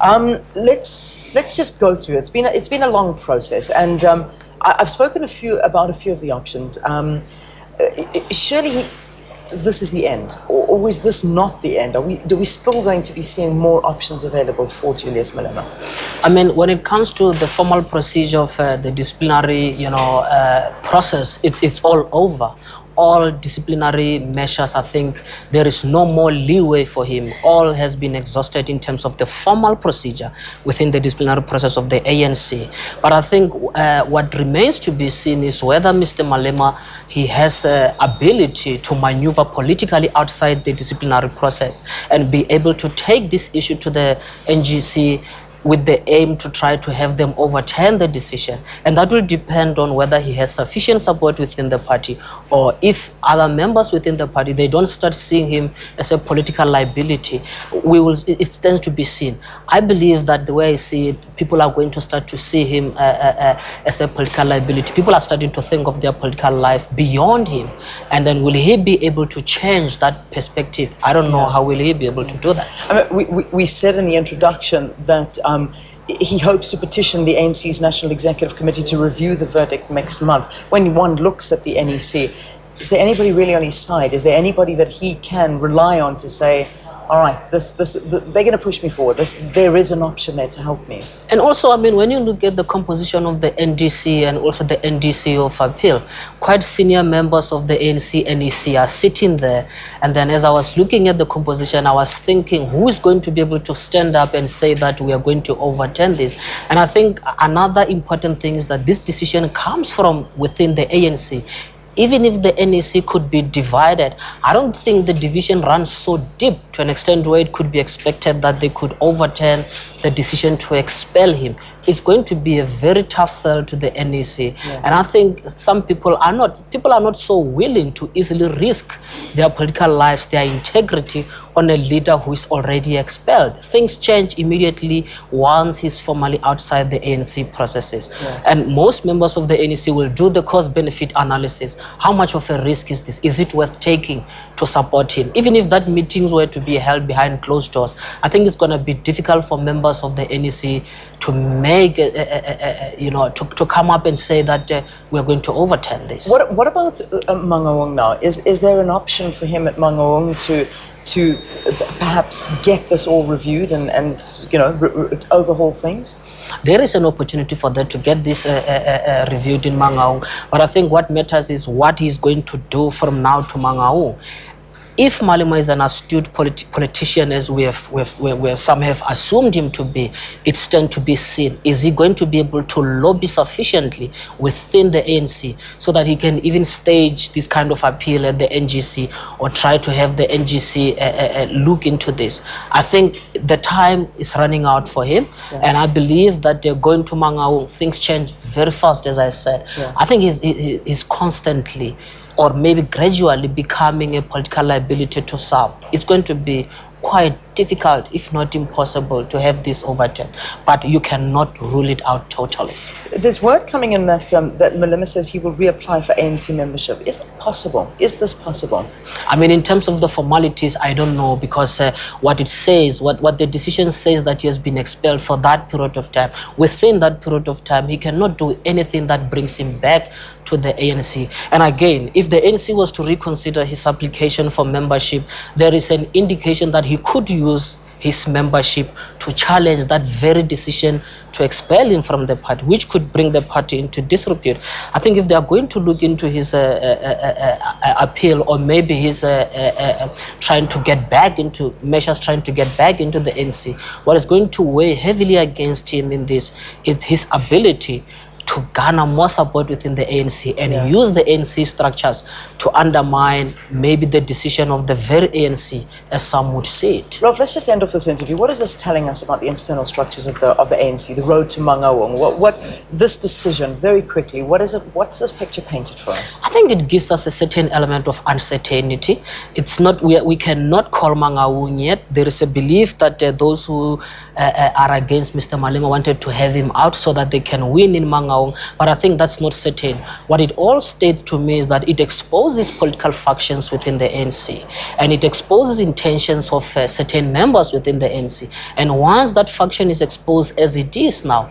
Let's just go through it. It's been a long process, and I've spoken about a few of the options. Surely this is the end, or is this not the end? Are we still going to be seeing more options available for Julius Malema? I mean, when it comes to the formal procedure of the disciplinary, process, it's all over. All disciplinary measures, I think there is no more leeway for him. All has been exhausted in terms of the formal procedure within the disciplinary process of the ANC. But I think what remains to be seen is whether Mr. Malema, he has ability to maneuver politically outside the disciplinary process and be able to take this issue to the NGC with the aim to try to have them overturn the decision. And that will depend on whether he has sufficient support within the party, or if other members within the party, they don't start seeing him as a political liability. It stands to be seen. I believe that the way I see it, people are going to start to see him as a political liability. People are starting to think of their political life beyond him. And then will he be able to change that perspective? I don't know how will he be able to do that. I mean, we said in the introduction that he hopes to petition the ANC's National Executive Committee to review the verdict next month. When one looks at the NEC, is there anybody really on his side? Is there anybody that he can rely on to say, all right, they're going to push me forward. There is an option there to help me. And also, I mean, when you look at the composition of the NDC and also the NDC of Appeal, quite senior members of the ANC NEC are sitting there. And then as I was looking at the composition, I was thinking, who is going to be able to stand up and say that we are going to overturn this? And I think another important thing is that this decision comes from within the ANC. Even if the NEC could be divided, I don't think the division runs so deep to an extent where it could be expected that they could overturn the decision to expel him. It's going to be a very tough sell to the NEC. Yeah. And I think some people are not so willing to easily risk their political lives, their integrity on a leader who is already expelled. Things change immediately once he's formally outside the ANC processes. Yeah. And most members of the NEC will do the cost-benefit analysis. How much of a risk is this? Is it worth taking to support him? Even if that meetings were to be held behind closed doors, I think it's going to be difficult for members of the NEC to make, to come up and say that we're going to overturn this. What about Mangaung now? Is there an option for him at Mangaung to perhaps get this all reviewed and overhaul things? There is an opportunity for them to get this reviewed in Mangaung, but I think what matters is what he's going to do from now to Mangaung. If Malema is an astute politician, as we some have assumed him to be, it stands to be seen. Is he going to be able to lobby sufficiently within the ANC so that he can even stage this kind of appeal at the NGC or try to have the NGC look into this? I think the time is running out for him, and I believe that they're going to Mangaung. Things change very fast, as I've said. Yeah. I think he's constantly, or maybe gradually, becoming a political liability to some. It's going to be quite difficult, if not impossible, to have this overturned. But you cannot rule it out totally. There's word coming in that that Malema says he will reapply for ANC membership. Is it possible? Is this possible? I mean, in terms of the formalities, I don't know, because what it says, what the decision says, that he has been expelled for that period of time. Within that period of time, he cannot do anything that brings him back to the ANC. And again, if the ANC was to reconsider his application for membership, there is an indication that he could use his membership to challenge that very decision to expel him from the party, which could bring the party into disrepute. I think if they are going to look into his appeal, or maybe his trying to get back into measures, trying to get back into the ANC, what is going to weigh heavily against him in this is his ability to garner more support within the ANC and use the ANC structures to undermine maybe the decision of the very ANC, as some would say it. Rolf, let's just end off this interview. What is this telling us about the internal structures of the ANC, the road to Mangaung? What this decision, very quickly, what is it? What's this picture painted for us? I think it gives us a certain element of uncertainty. It's not, we cannot call Mangaung yet. There is a belief that those who are against Mr. Malema wanted to have him out so that they can win in Mangaung wrong, but I think that's not certain. What it all states to me is that it exposes political factions within the ANC, and it exposes intentions of certain members within the ANC. And once that faction is exposed as it is now,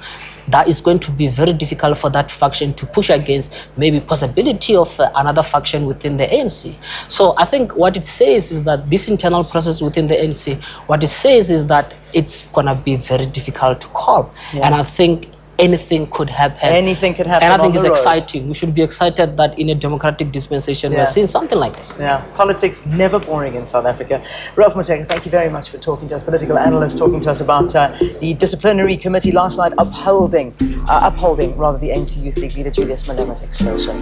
that is going to be very difficult for that faction to push against maybe possibility of another faction within the ANC. So I think what it says is that this internal process within the ANC, what it says is that it's going to be very difficult to call. And I think anything could happen. Anything could happen. And I think it's exciting. We should be excited that in a democratic dispensation we're seeing something like this. Yeah, politics never boring in South Africa. Ralph Muteka, thank you very much for talking to us. Political analyst, talking to us about the disciplinary committee last night upholding the ANC Youth League leader Julius Malema's expulsion.